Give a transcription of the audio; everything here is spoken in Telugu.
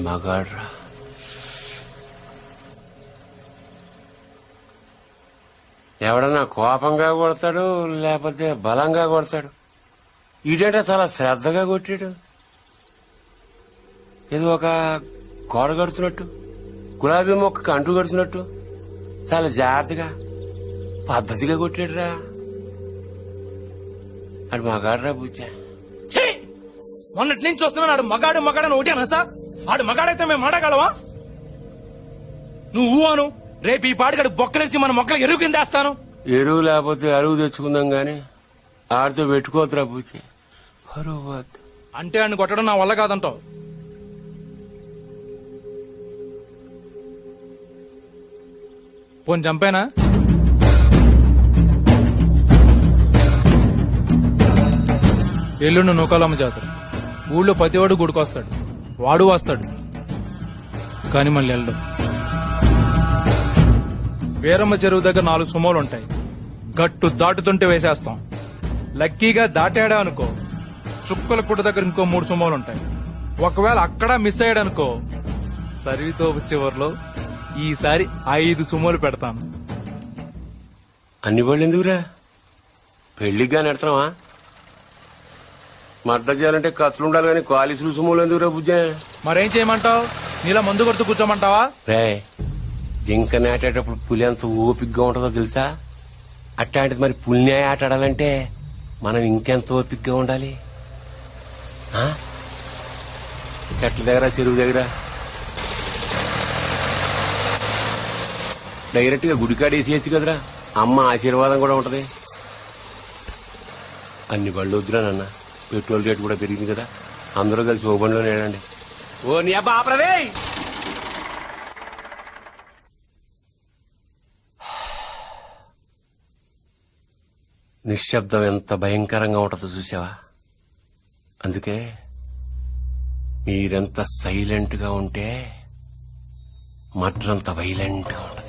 మగాడ్రా. ఎవడన్నా కోపంగా కొడతాడు లేకపోతే బలంగా కొడతాడు. ఈడేంటే చాలా శ్రద్ధగా కొట్టాడు. ఇది ఒక గోడ కడుతున్నట్టు, గులాబీ మొక్కకి అంటు కడుతున్నట్టు చాలా జాగ్రత్తగా పద్ధతిగా కొట్టాడురా. అది మగాడ్రా బుజ్జా. మొన్నటి నుంచి చూస్తున్నాను ఆడు మగాడు మగాడని ఒకటేనా సార్? ఆడు మగాడైతే మేము మాడగలవా? నువ్వు అను, రేపు ఈ పాడిగాడు బొక్కలిచ్చి మన మొక్కలు ఎరువు కింద వేస్తాను. ఎరువు లేకపోతే అరువు తెచ్చుకుందాం గాని ఆడితో పెట్టుకోతురా బుజ్జి. అంటే ఆయన కొట్టడం నా వల్ల కాదంటావు. పోని చంపేనా? ఎల్లుండి నూకాలమ్మ జాతర. ఊళ్ళో ప్రతివాడు గుడికొస్తాడు, వాడు వస్తాడు, కాని మళ్ళీ వెళ్ళడు. వీరమ్మ చెరువు దగ్గర 4 సుమోలు ఉంటాయి. గట్టు దాటుతుంటే వేసేస్తాం. లక్కీగా దాటాడా అనుకో, చుక్కల పుట్ట దగ్గర ఇంకో 3 సుమోలు ఉంటాయి. ఒకవేళ అక్కడ మిస్ అయ్యాడనుకో, సరితో చివర్లో ఈసారి 5 సుమోలు పెడతాను. అన్ని బళ్ళు ఎందుకురా? పెళ్లిగా నెడతావా? మడ్డ చేయాలంటే కత్తులు ఉండాలి కానీ కాలీసులు సుమోలు ఎందుకురా బుజ్జా? మరేం చేయమంటావు? నీలా మందు కొడుతూ కూర్చోమంటావా? రే, జింక నాటేటప్పుడు పులి ఎంత ఓపిగ్గా ఉంటుందో తెలుసా? అట్లాంటిది మరి పులిని ఆటాడాలంటే మనం ఇంకెంత ఓపిగ్గా ఉండాలి. చెట్ల దగ్గర చెరువు దగ్గర డైరెక్ట్ గా గుడికాడేసేయచ్చు కదరా. అమ్మ ఆశీర్వాదం కూడా ఉంటది. అన్ని బళ్ళు వద్దురా నాన్న, పెట్రోల్ రేటు కూడా పెరిగింది కదా. అందరూ కలిసి ఓ బండిలో నేడండి. ఓ నీ అబ్బా ఆపరదే. నిశ్శబ్దం ఎంత భయంకరంగా ఉంటుందో చూసావా? అందుకే మీరెంత సైలెంట్ గా ఉంటే మడ్రంత వైలెంట్ గా ఉంటుంది.